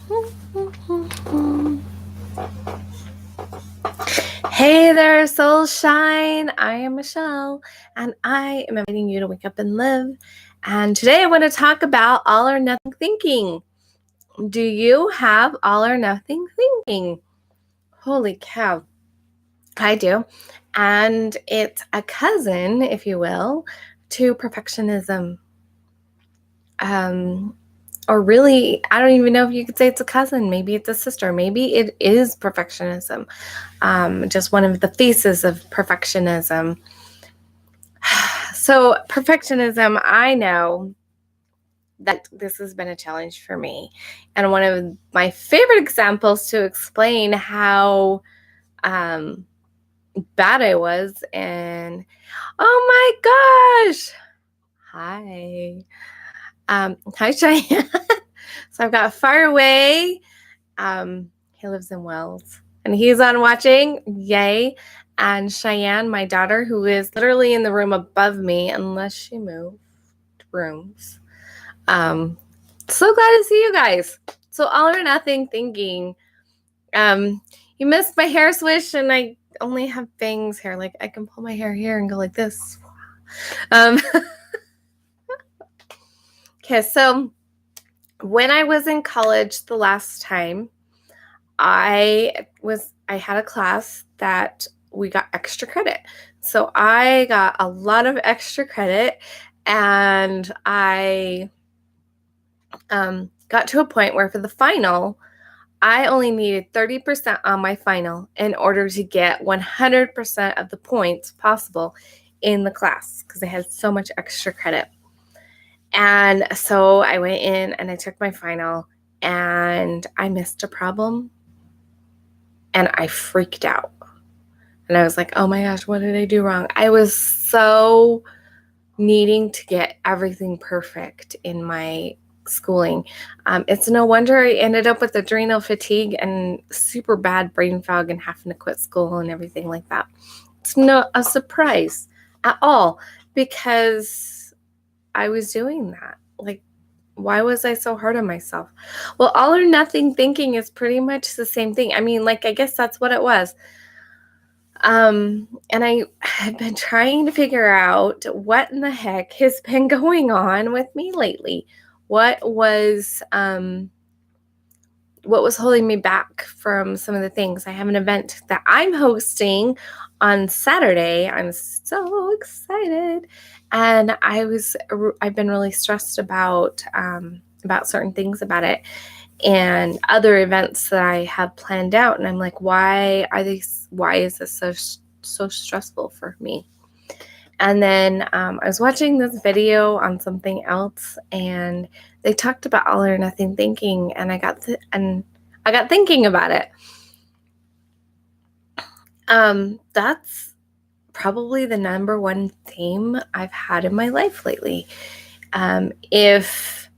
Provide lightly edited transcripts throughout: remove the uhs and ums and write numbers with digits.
Hey there, soul shine. I am Michelle, and I am inviting you to wake up and live. And today I want to talk about all or nothing thinking. Do you have all or nothing thinking? Holy cow, I do. And it's a cousin, if you will, to perfectionism. Or really, I don't even know if you could say it's a cousin. Maybe it's a sister. Maybe it is perfectionism. Just one of the faces of perfectionism. So perfectionism, I know that this has been a challenge for me. And one of my favorite examples to explain how bad I was, and oh my gosh, hi. Hi, Cheyenne. So I've got Far Away. He lives in Wells, and he's on watching. Yay. And Cheyenne, my daughter, who is literally in the room above me, unless she moved rooms. So glad to see you guys. So all or nothing thinking. You missed my hair swish, and I only have bangs here. Like I can pull my hair here and go like this. Okay, so when I was in college the last time, I had a class that we got extra credit. So I got a lot of extra credit, and I got to a point where for the final, I only needed 30% on my final in order to get 100% of the points possible in the class because I had so much extra credit. And so I went in and I took my final, and I missed a problem, and I freaked out. And I was like, oh my gosh, what did I do wrong? I was so needing to get everything perfect in my schooling. It's no wonder I ended up with adrenal fatigue and super bad brain fog and having to quit school and everything like that. It's not a surprise at all because I was doing that. Like, why was I so hard on myself? Well, all or nothing thinking is pretty much the same thing. I mean, like, I guess that's what it was. And I had been trying to figure out what in the heck has been going on with me lately. What was holding me back from some of the things? I have an event that I'm hosting on Saturday. I'm so excited. And I've been really stressed about certain things about it and other events that I have planned out. And I'm like, why is this so stressful for me? And then I was watching this video on something else, and they talked about all or nothing thinking, and I got thinking about it. That's probably the number one theme I've had in my life lately. If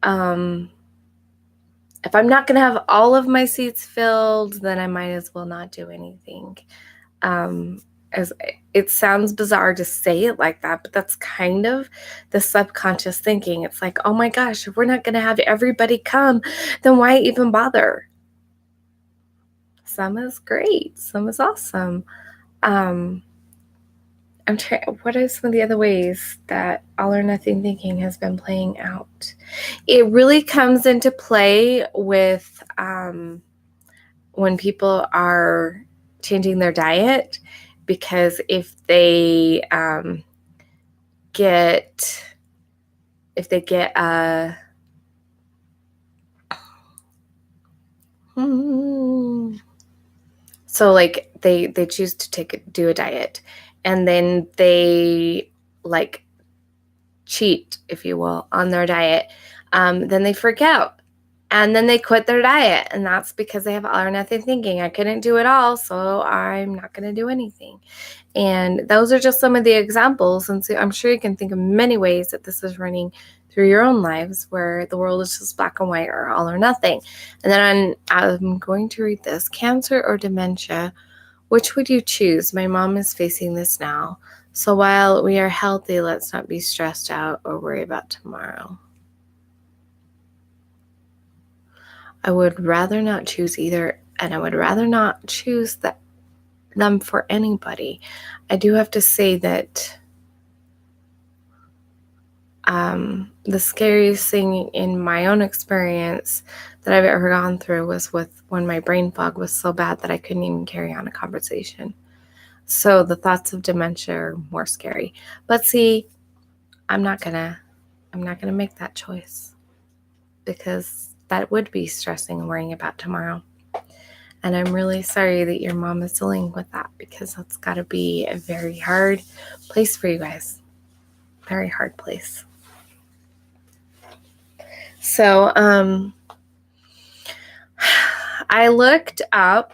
I'm not going to have all of my seats filled, then I might as well not do anything. As it sounds bizarre to say it like that, but that's kind of the subconscious thinking. It's like, oh my gosh, if we're not going to have everybody come, then why even bother? Some is great. Some is awesome. What are some of the other ways that all or nothing thinking has been playing out? It really comes into play with when people are changing their diet, because if they get a so like they choose to do a diet, and then they like cheat, if you will, on their diet, then they freak out, and then they quit their diet, and that's because they have all or nothing thinking. I couldn't do it all, so I'm not going to do anything. And those are just some of the examples, and so I'm sure you can think of many ways that this is running through your own lives, where the world is just black and white or all or nothing. And then I'm going to read this. Cancer or dementia, which would you choose? My mom is facing this now. So while we are healthy, let's not be stressed out or worry about tomorrow. I would rather not choose either, and I would rather not choose them for anybody. I do have to say that the scariest thing in my own experience that I've ever gone through was with when my brain fog was so bad that I couldn't even carry on a conversation. So the thoughts of dementia are more scary. But see, I'm not gonna make that choice, because that would be stressing and worrying about tomorrow. And I'm really sorry that your mom is dealing with that, because that's got to be a very hard place for you guys. Very hard place. So, I looked up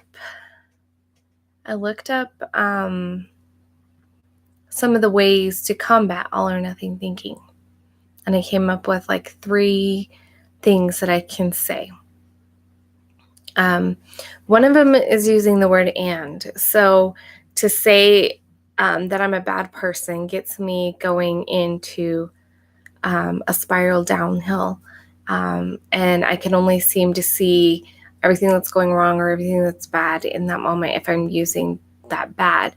some of the ways to combat all or nothing thinking. And I came up with like 3 things that I can say. One of them is using the word and. So to say that I'm a bad person gets me going into a spiral downhill. And I can only seem to see everything that's going wrong or everything that's bad in that moment if I'm using that bad.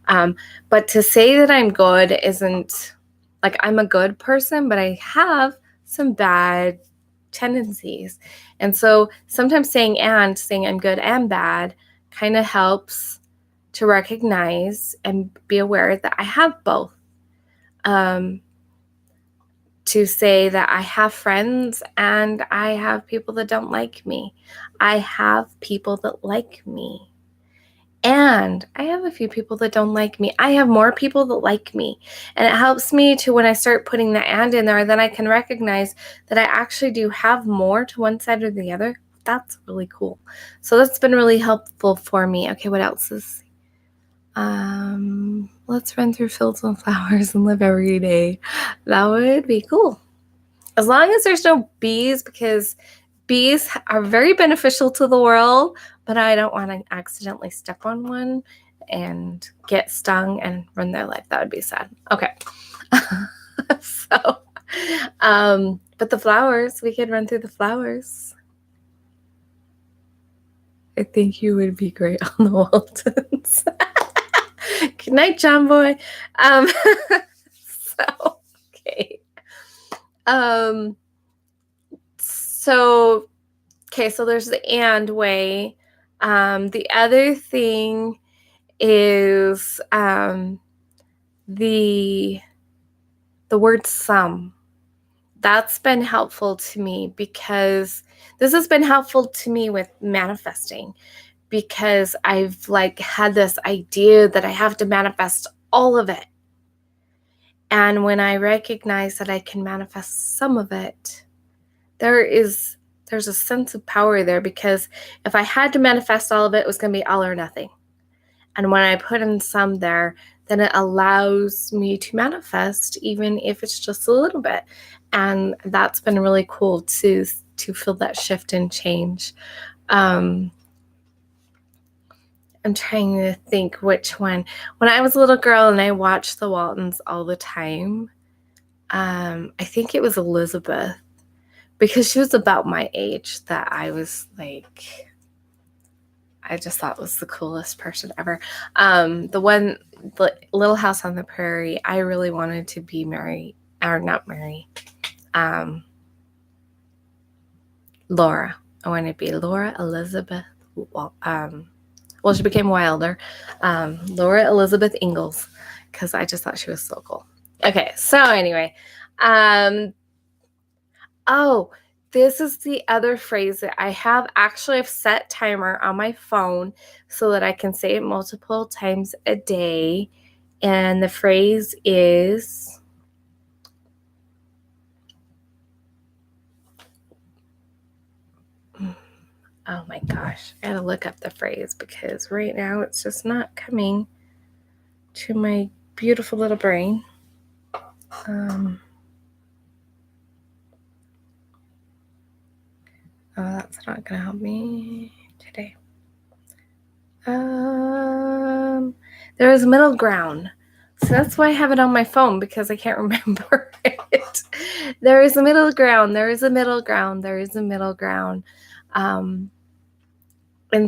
But to say that I'm good isn't like I'm a good person, but I have some bad tendencies. And so sometimes saying I'm good and bad kind of helps to recognize and be aware that I have both. To say that I have friends and I have people that don't like me. I have people that like me. And I have a few people that don't like me. I have more people that like me. And it helps me to, when I start putting the and in there, then I can recognize that I actually do have more to one side or the other. That's really cool. So that's been really helpful for me. Okay, what else is... let's run through fields and flowers and live every day. That would be cool. As long as there's no bees, because bees are very beneficial to the world, but I don't want to accidentally step on one and get stung and ruin their life. That would be sad. Okay. So, but the flowers, we could run through the flowers. I think you would be great on the Waltons. Good night, John Boy. So, okay. So there's the and way. The other thing is the word some. That's been helpful to me, because this has been helpful to me with manifesting, because I've had this idea that I have to manifest all of it. And when I recognize that I can manifest some of it, there's a sense of power there, because if I had to manifest all of it, it was going to be all or nothing. And when I put in some there, then it allows me to manifest, even if it's just a little bit. And that's been really cool to feel that shift and change. I'm trying to think which one. When I was a little girl and I watched the Waltons all the time, I think it was Elizabeth, because she was about my age, that I was like, I just thought was the coolest person ever. The Little House on the Prairie, I really wanted to be Mary, or not Mary, Laura. I wanted to be Laura Elizabeth, well, she became Wilder. Laura Elizabeth Ingalls, because I just thought she was so cool. Okay, so anyway. Oh, this is the other phrase that I have. Actually, I've set timer on my phone so that I can say it multiple times a day. And the phrase is... oh my gosh, I gotta look up the phrase, because right now it's just not coming to my beautiful little brain. Oh, that's not gonna help me today. There is middle ground. So that's why I have it on my phone, because I can't remember it. There is a middle ground. There is a middle ground. There is a middle ground. And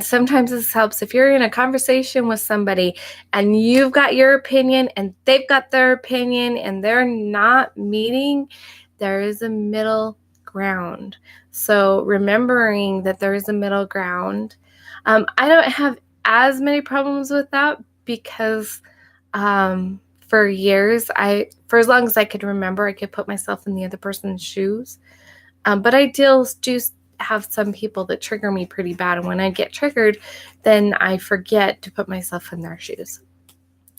sometimes this helps if you're in a conversation with somebody and you've got your opinion and they've got their opinion and they're not meeting, there is a middle ground. So remembering that there is a middle ground. I don't have as many problems with that because for years, for as long as I could remember, I could put myself in the other person's shoes. But I do have some people that trigger me pretty bad. And when I get triggered, then I forget to put myself in their shoes.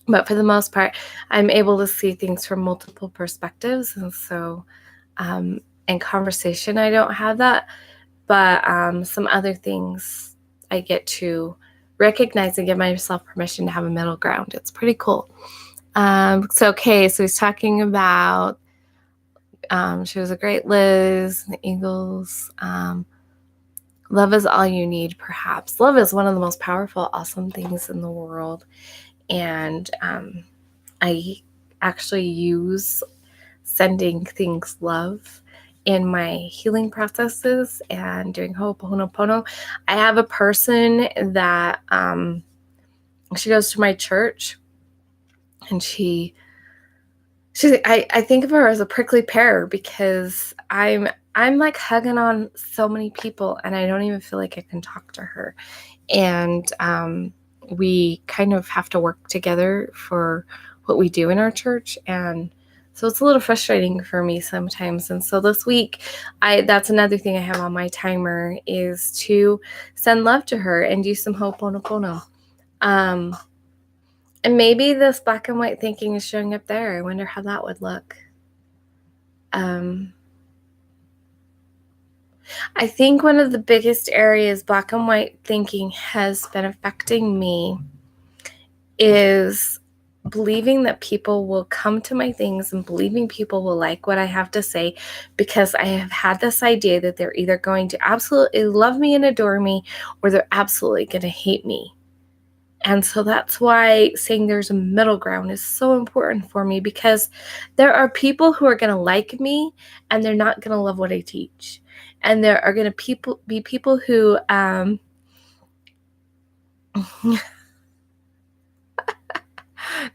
But for the most part, I'm able to see things from multiple perspectives. And so in conversation, I don't have that. But some other things I get to recognize and give myself permission to have a middle ground. It's pretty cool. So he's talking about she was a great Liz, the Eagles. Love is all you need, perhaps. Love is one of the most powerful, awesome things in the world. And I actually use sending things love in my healing processes and doing Ho'oponopono. I have a person that she goes to my church, and I think of her as a prickly pear because I'm like hugging on so many people and I don't even feel like I can talk to her. And we kind of have to work together for what we do in our church. And so it's a little frustrating for me sometimes. And so this week, that's another thing I have on my timer is to send love to her and do some Ho'oponopono. And maybe this black and white thinking is showing up there. I wonder how that would look. I think one of the biggest areas black and white thinking has been affecting me is believing that people will come to my things and believing people will like what I have to say because I have had this idea that they're either going to absolutely love me and adore me or they're absolutely going to hate me. And so that's why saying there's a middle ground is so important for me because there are people who are going to like me and they're not going to love what I teach. And there are going to be people who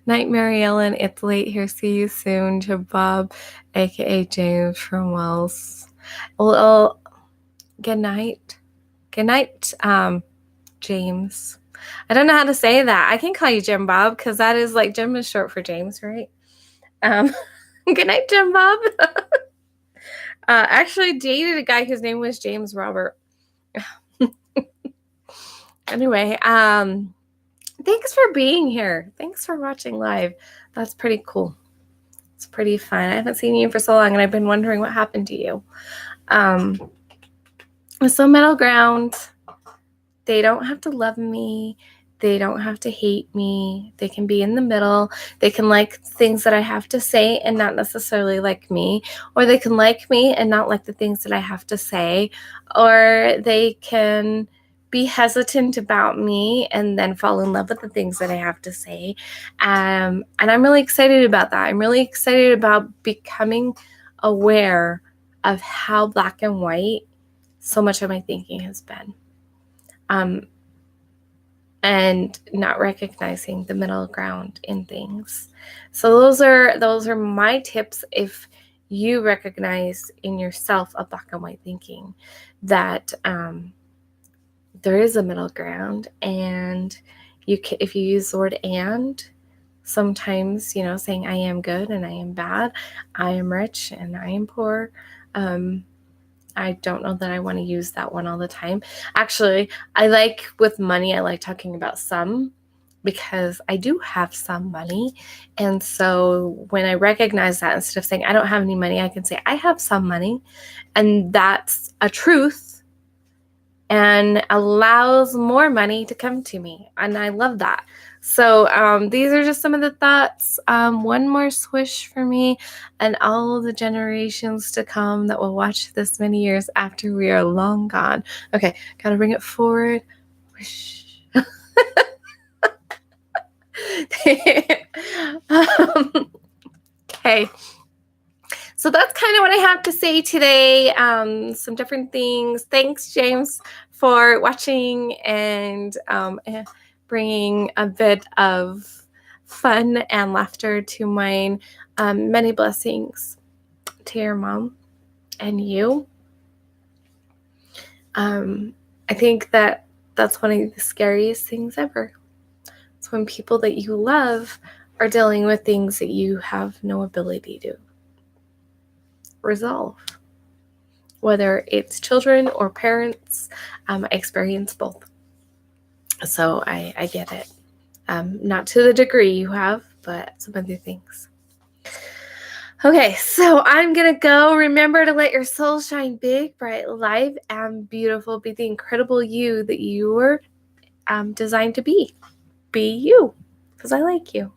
Night, Mary Ellen. It's late here. See you soon. Jabab, aka James from Wells. Well, good night. Good night, James. I don't know how to say that. I can call you Jim Bob because that is like Jim is short for James, right? Good night, Jim Bob. Actually dated a guy whose name was James Robert. Anyway, thanks for being here. Thanks for watching live. That's pretty cool. It's pretty fun. I haven't seen you for so long and I've been wondering what happened to you. So middle ground. They don't have to love me. They don't have to hate me. They can be in the middle. They can like things that I have to say and not necessarily like me. Or they can like me and not like the things that I have to say. Or they can be hesitant about me and then fall in love with the things that I have to say. And I'm really excited about that. I'm really excited about becoming aware of how black and white so much of my thinking has been. And not recognizing the middle ground in things. So those are my tips if you recognize in yourself a black and white thinking that there is a middle ground, and if you use the word and sometimes, saying I am good and I am bad, I am rich and I am poor. I don't know that I want to use that one all the time. Actually, with money, I like talking about some because I do have some money. And so when I recognize that, instead of saying I don't have any money, I can say I have some money. And that's a truth and allows more money to come to me. And I love that. So these are just some of the thoughts. One more swish for me and all the generations to come that will watch this many years after we are long gone. Okay, gotta bring it forward. Wish. Okay. So that's kind of what I have to say today. Some different things. Thanks, James, for watching and bringing a bit of fun and laughter to mine. Many blessings to your mom and you. I think that's one of the scariest things ever. It's when people that you love are dealing with things that you have no ability to resolve. Whether it's children or parents, I experience both. So I get it. Not to the degree you have, but some other things. Okay, so I'm going to go. Remember to let your soul shine big, bright, live, and beautiful. Be the incredible you that you were designed to be. Be you, because I like you.